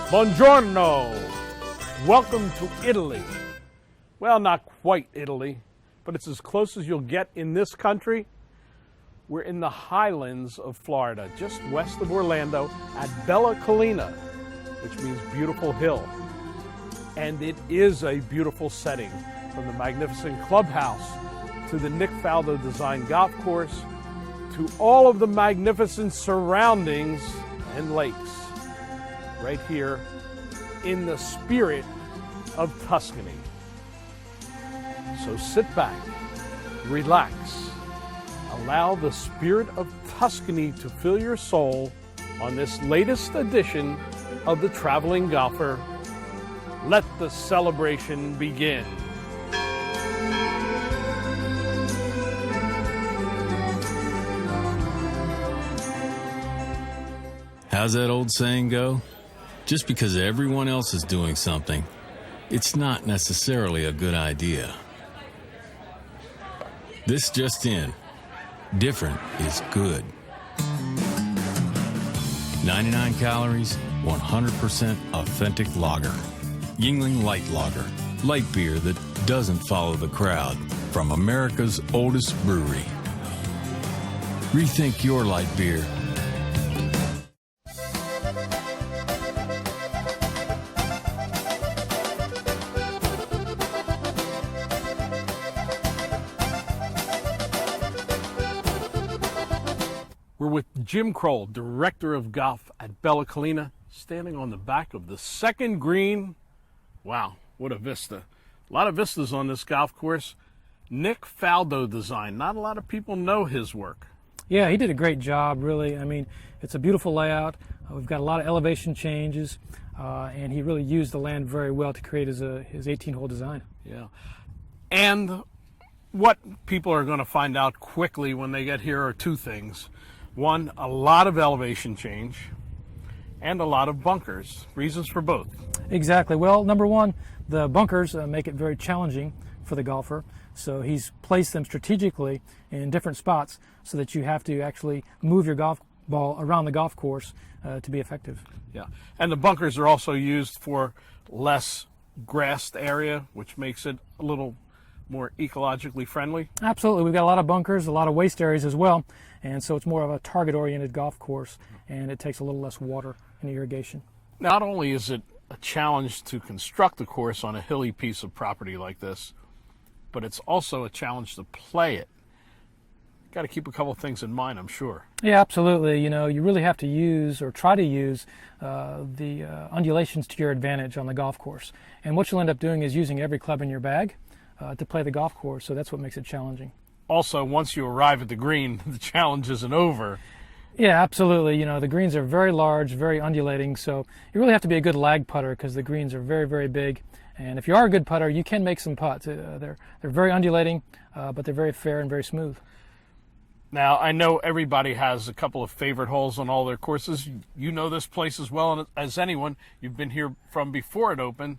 Buongiorno! Welcome to Italy. Well, not quite Italy, but it's as close as you'll get in this country. We're in the highlands of Florida, just west of Orlando at Bella Collina, which means beautiful hill. And it is a beautiful setting, from the magnificent clubhouse to the Nick Faldo designed golf course to all of the magnificent surroundings and lakes. Right here in the spirit of Tuscany. So sit back, relax, allow the spirit of Tuscany to fill your soul on this latest edition of The Traveling Golfer. Let the celebration begin. How's that old saying go? Just because everyone else is doing something, it's not necessarily a good idea. This just in, different is good. 99 calories, 100% authentic lager. Yuengling Light Lager, light beer that doesn't follow the crowd, from America's oldest brewery. Rethink your light beer. We're with Jim Kroll, Director of Golf at Bella Collina, standing on the back of the second green. Wow, what a vista. A lot of vistas on this golf course. Nick Faldo design. Not a lot of people know his work. Yeah, he did a great job, really. I mean, it's a beautiful layout. We've got a lot of elevation changes, and he really used the land very well to create his 18-hole design. Yeah. And what people are going to find out quickly when they get here are two things. One, a lot of elevation change and a lot of bunkers. Reasons for both. Exactly. Well, number one, the bunkers make it very challenging for the golfer. So he's placed them strategically in different spots so that you have to actually move your golf ball around the golf course to be effective. Yeah. And the bunkers are also used for less grassed area, which makes it a little more ecologically friendly. Absolutely. We've got a lot of bunkers, a lot of waste areas as well. And so it's more of a target-oriented golf course, and it takes a little less water and irrigation. Not only is it a challenge to construct a course on a hilly piece of property like this, but it's also a challenge to play it. Got to keep a couple of things in mind, I'm sure. Yeah, absolutely. You know, you really have to use or try to use the undulations to your advantage on the golf course. And what you'll end up doing is using every club in your bag to play the golf course, so that's what makes it challenging. Also, once you arrive at the green, the challenge isn't over. Yeah, absolutely. You know, the greens are very large, very undulating, so you really have to be a good lag putter because the greens are very, very big. And if you are a good putter, you can make some putts. They're very undulating, but they're very fair and very smooth. Now, I know everybody has a couple of favorite holes on all their courses. You know this place as well as anyone. You've been here from before it opened.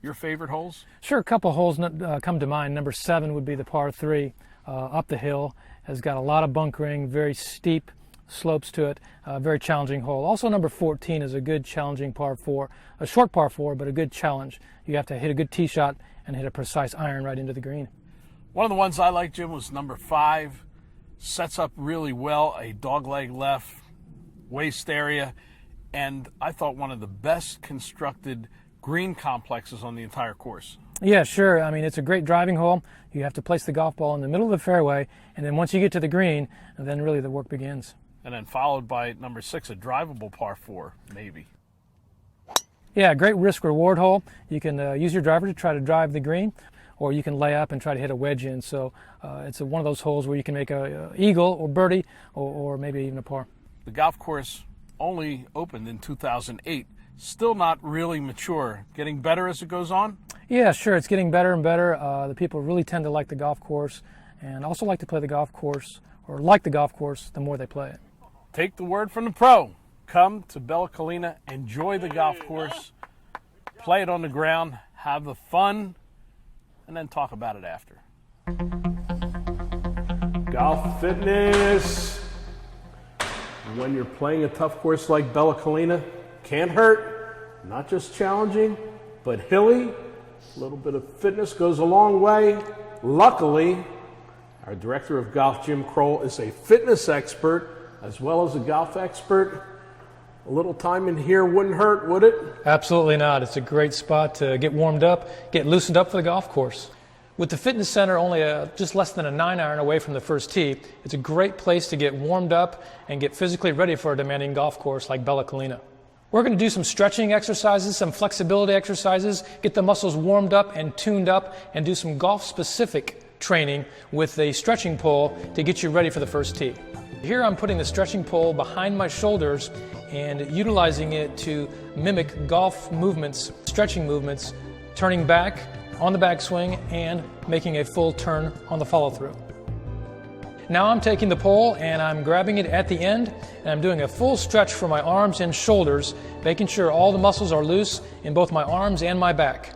Your favorite holes? Sure, a couple holes come to mind. Number 7 would be the par 3 up the hill. Has got a lot of bunkering, very steep slopes to it, very challenging hole. Also, number 14 is a good challenging par 4, a short par 4, but a good challenge. You have to hit a good tee shot and hit a precise iron right into the green. One of the ones I liked, Jim, was number 5. Sets up really well, a dogleg left, waist area, and I thought one of the best constructed green complexes on the entire course. Yeah, sure. I mean, it's a great driving hole. You have to place the golf ball in the middle of the fairway, and then once you get to the green, then really the work begins. And then followed by number 6, a drivable par 4, maybe. Yeah, great risk-reward hole. You can use your driver to try to drive the green, or you can lay up and try to hit a wedge in. So it's one of those holes where you can make a eagle or birdie or maybe even a par. The golf course only opened in 2008. Still not really mature. Getting better as it goes on? Yeah, sure. It's getting better and better. The people really tend to like the golf course and also like to play the golf course, or like the golf course the more they play it. Take the word from the pro. Come to Bella Collina, enjoy the golf course, play it on the ground, have the fun, and then talk about it after. Golf fitness. When you're playing a tough course like Bella Collina, can't hurt. Not just challenging, but hilly. A little bit of fitness goes a long way. Luckily, our director of golf, Jim Kroll, is a fitness expert as well as a golf expert. A little time in here wouldn't hurt, would it? Absolutely not. It's a great spot to get warmed up, get loosened up for the golf course. With the fitness center only just less than a 9-iron away from the first tee, it's a great place to get warmed up and get physically ready for a demanding golf course like Bella Collina. We're going to do some stretching exercises, some flexibility exercises, get the muscles warmed up and tuned up, and do some golf-specific training with a stretching pole to get you ready for the first tee. Here I'm putting the stretching pole behind my shoulders and utilizing it to mimic golf movements, stretching movements, turning back on the backswing and making a full turn on the follow-through. Now I'm taking the pole and I'm grabbing it at the end and I'm doing a full stretch for my arms and shoulders, making sure all the muscles are loose in both my arms and my back.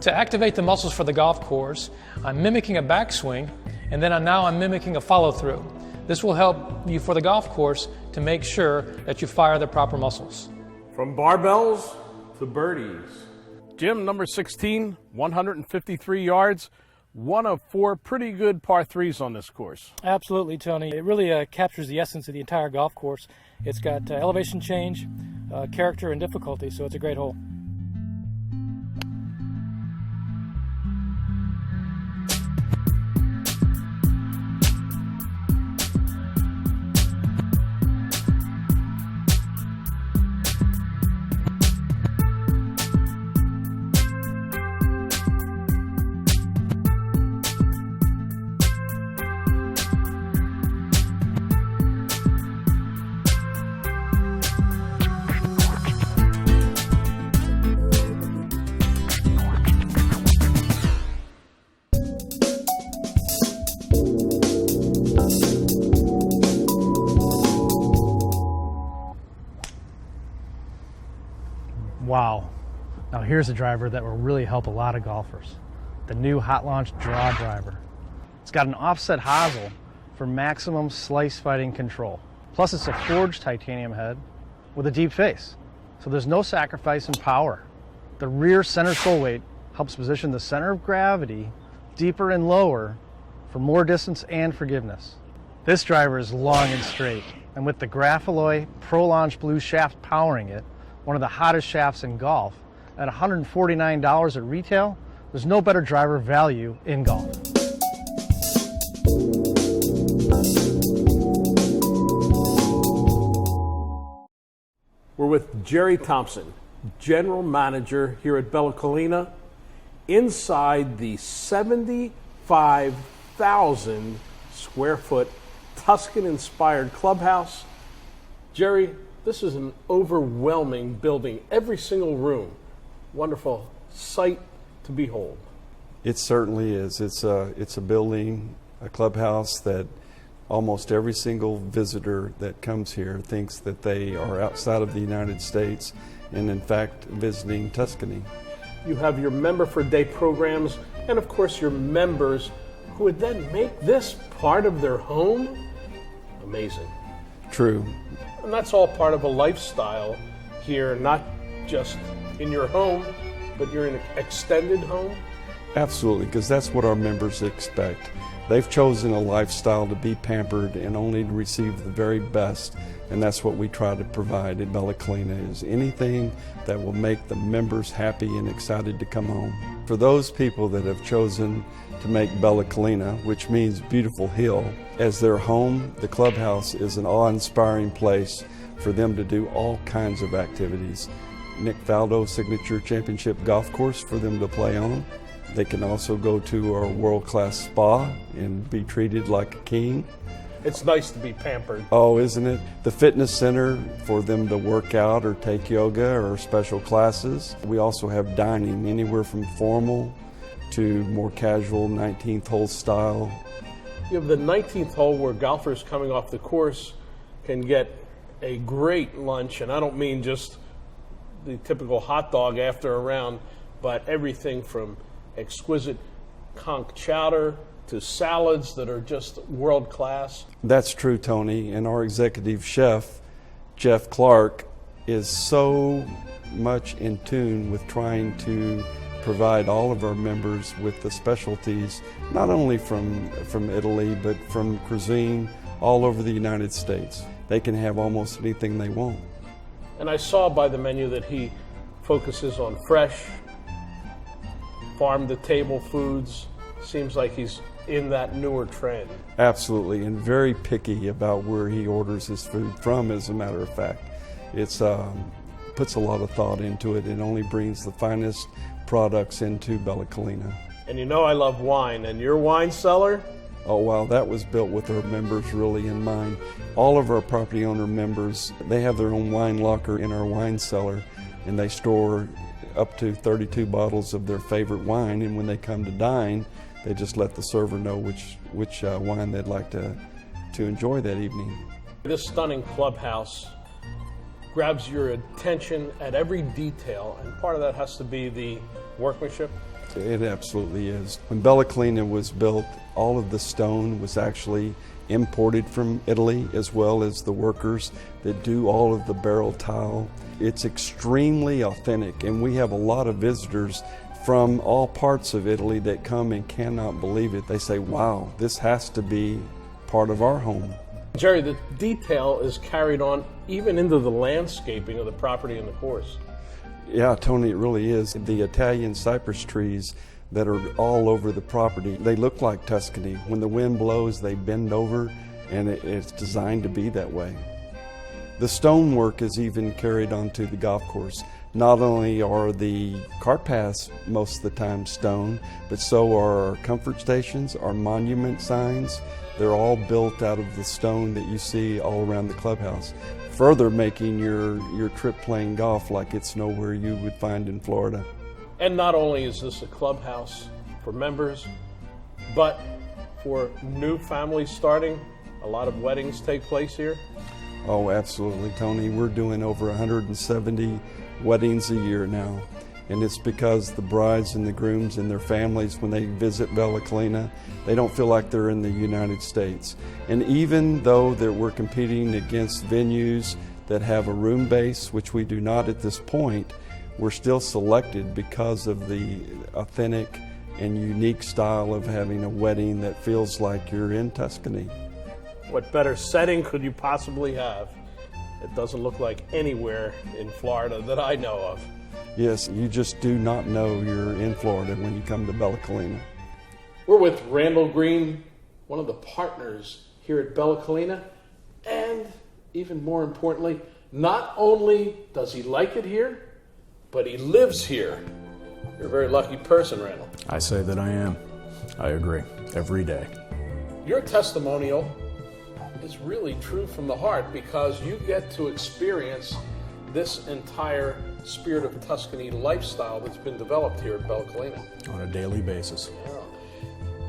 To activate the muscles for the golf course, I'm mimicking a backswing and then I'm mimicking a follow-through. This will help you for the golf course to make sure that you fire the proper muscles. From barbells to birdies. Jim, number 16, 153 yards. One of 4 pretty good par 3s on this course. Absolutely, Tony. It really captures the essence of the entire golf course. It's got elevation change, character, and difficulty, so it's a great hole. Wow. Now here's a driver that will really help a lot of golfers. The new Hot Launch Draw driver. It's got an offset hosel for maximum slice fighting control. Plus it's a forged titanium head with a deep face. So there's no sacrifice in power. The rear center sole weight helps position the center of gravity deeper and lower for more distance and forgiveness. This driver is long and straight, and with the Graphalloy Pro Launch Blue shaft powering it, one of the hottest shafts in golf, at $149 at retail, there's no better driver value in golf. We're with Jerry Thompson, General Manager here at Bella Collina, inside the 75,000 square foot Tuscan-inspired clubhouse. Jerry, this is an overwhelming building. Every single room, wonderful sight to behold. It certainly is. It's a building, a clubhouse that almost every single visitor that comes here thinks that they are outside of the United States and in fact visiting Tuscany. You have your member for day programs and of course your members who would then make this part of their home. Amazing. True. And that's all part of a lifestyle here, not just in your home, but you're in an extended home. Absolutely, because that's what our members expect. They've chosen a lifestyle to be pampered and only to receive the very best, and that's what we try to provide at Bella Collina, is anything that will make the members happy and excited to come home. For those people that have chosen to make Bella Collina, which means beautiful hill, as their home, the clubhouse is an awe-inspiring place for them to do all kinds of activities. Nick Faldo Signature Championship Golf Course for them to play on. They can also go to our world-class spa and be treated like a king. It's nice to be pampered. Oh, isn't it? The fitness center for them to work out or take yoga or special classes. We also have dining, anywhere from formal to more casual 19th hole style. You have the 19th hole where golfers coming off the course can get a great lunch, and I don't mean just the typical hot dog after a round, but everything from exquisite conch chowder to salads that are just world class. That's true, Tony, and our executive chef, Jeff Clark, is so much in tune with trying to provide all of our members with the specialties, not only from Italy, but from cuisine all over the United States. They can have almost anything they want. And I saw by the menu that he focuses on fresh, farm-to-table foods. Seems like he's in that newer trend. Absolutely, and very picky about where he orders his food from, as a matter of fact. It's puts a lot of thought into it and only brings the finest products into Bella Collina. And you know I love wine, and your wine cellar? Oh wow, that was built with our members really in mind. All of our property owner members, they have their own wine locker in our wine cellar, and they store up to 32 bottles of their favorite wine, and when they come to dine, they just let the server know which wine they'd like to enjoy that evening. This stunning clubhouse grabs your attention at every detail, and part of that has to be the workmanship. It absolutely is. When Bella Collina was built, all of the stone was actually imported from Italy, as well as the workers that do all of the barrel tile. It's extremely authentic, and we have a lot of visitors from all parts of Italy that come and cannot believe it. They say, wow, this has to be part of our home. Jerry, the detail is carried on even into the landscaping of the property and the course. Yeah, Tony, it really is. The Italian cypress trees that are all over the property, they look like Tuscany. When the wind blows, they bend over, and it's designed to be that way. The stonework is even carried onto the golf course. Not only are the cart paths most of the time stone, but so are our comfort stations, our monument signs. They're all built out of the stone that you see all around the clubhouse, further making your trip playing golf like it's nowhere you would find in Florida. And not only is this a clubhouse for members, but for new families starting, a lot of weddings take place here. Oh, absolutely, Tony. We're doing over 170 weddings a year now. And it's because the brides and the grooms and their families, when they visit Bella Collina, they don't feel like they're in the United States. And even though that we're competing against venues that have a room base, which we do not at this point, we're still selected because of the authentic and unique style of having a wedding that feels like you're in Tuscany. What better setting could you possibly have? It doesn't look like anywhere in Florida that I know of. Yes, you just do not know you're in Florida when you come to Bella Collina. We're with Randall Green, one of the partners here at Bella Collina, and even more importantly, not only does he like it here, but he lives here. You're a very lucky person, Randall. I say that I am. I agree. Every day. Your testimonial is really true from the heart because you get to experience this entire Spirit of Tuscany lifestyle that's been developed here at Bella Collina. On a daily basis. Yeah.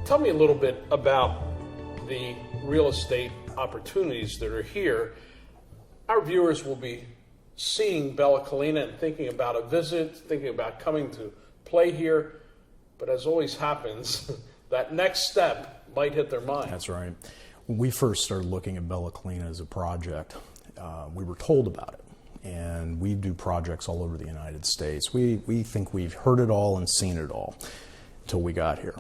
Tell me a little bit about the real estate opportunities that are here. Our viewers will be seeing Bella Collina and thinking about a visit, thinking about coming to play here, but as always happens, that next step might hit their mind. That's right. When we first started looking at Bella Collina as a project, we were told about it. And we do projects all over the United States. We think we've heard it all and seen it all until we got here.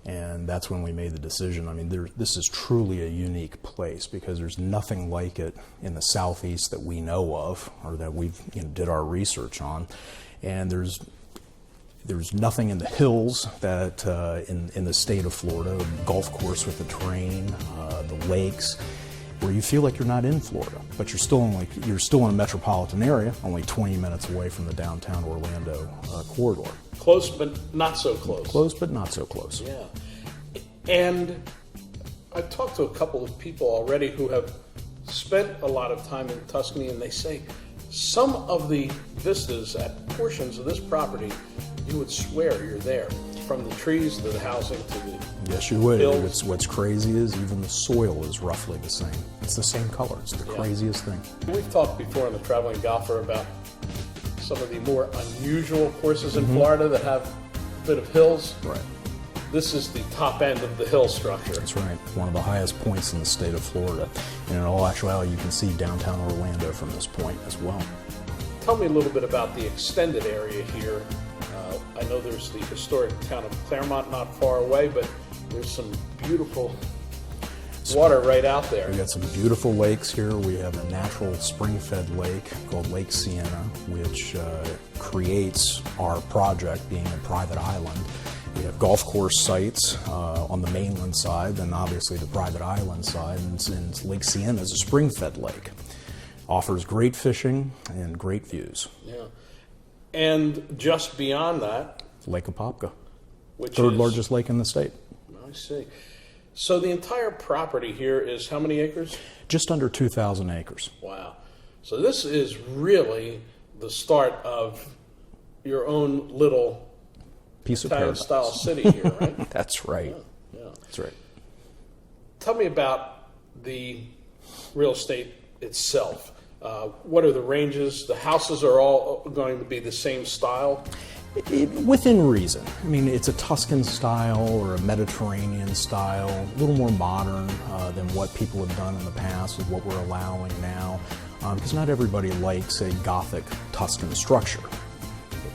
And that's when we made the decision. I mean, this is truly a unique place because there's nothing like it in the Southeast that we know of or that we've did our research on. And there's nothing in the hills that in the state of Florida, the golf course with the terrain, the lakes, where you feel like you're not in Florida, but you're still in a metropolitan area, only 20 minutes away from the downtown Orlando corridor. Close, but not so close. Close, but not so close. Yeah. And I've talked to a couple of people already who have spent a lot of time in Tuscany, and they say some of the vistas at portions of this property, you would swear you're there. From the trees to the housing to the Yes, you would. hills. What's crazy is even the soil is roughly the same. It's the same color. It's the craziest thing. We've talked before on the Traveling Golfer about some of the more unusual courses in Florida that have a bit of hills. Right. This is the top end of the hill structure. That's right. One of the highest points in the state of Florida. And in all actuality, you can see downtown Orlando from this point as well. Tell me a little bit about the extended area here. I know there's the historic town of Claremont not far away, but there's some beautiful water right out there. We've got some beautiful lakes here. We have a natural spring-fed lake called Lake Sienna, which creates our project being a private island. We have golf course sites on the mainland side, and obviously the private island side, and Lake Sienna is a spring-fed lake. Offers great fishing and great views. Yeah. And just beyond that, Lake Apopka, which third is largest lake in the state. I see. So the entire property here is how many acres? Just under 2,000 acres. Wow. So this is really the start of your own little Piece of Italian-style city here, right? That's right. Yeah. That's right. Tell me about the real estate itself. What are the ranges? The houses are all going to be the same style? Within reason. I mean, it's a Tuscan style or a Mediterranean style, a little more modern than what people have done in the past with what we're allowing now, because not everybody likes a Gothic Tuscan structure.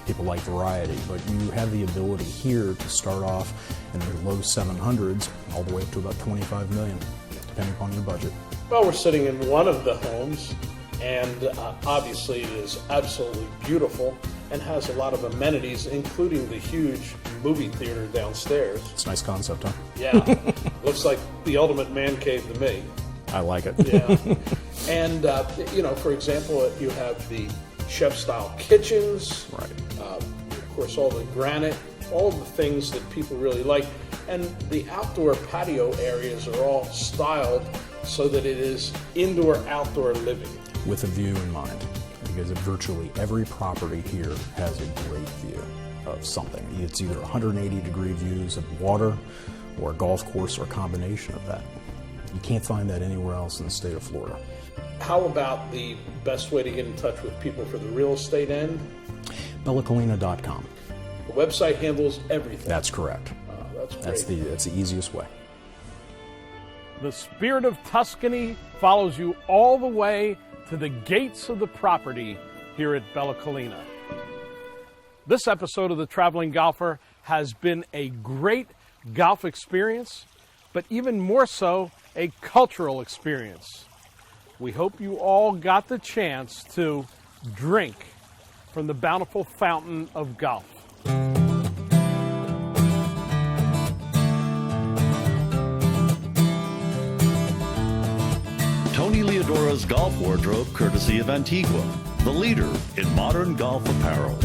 People like variety, but you have the ability here to start off in the low 700s all the way up to about 25 million, depending upon your budget. Well, we're sitting in one of the homes, and obviously it is absolutely beautiful and has a lot of amenities, including the huge movie theater downstairs. It's a nice concept, huh? Yeah, looks like the ultimate man cave to me. I like it. Yeah, and you know, for example, you have the chef-style kitchens. Right. Of course, all the granite, all of the things that people really like, and the outdoor patio areas are all styled so that it is indoor-outdoor living. With a view in mind, because virtually every property here has a great view of something. It's either 180-degree views of water or a golf course or a combination of that. You can't find that anywhere else in the state of Florida. How about the best way to get in touch with people for the real estate end? BellaCollina.com. The website handles everything. That's correct. That's great. That's the easiest way. The spirit of Tuscany follows you all the way to the gates of the property here at Bella Collina. This episode of The Traveling Golfer has been a great golf experience, but even more so, a cultural experience. We hope you all got the chance to drink from the bountiful fountain of golf. Tony Leodora's golf wardrobe, courtesy of Antigua, the leader in modern golf apparel.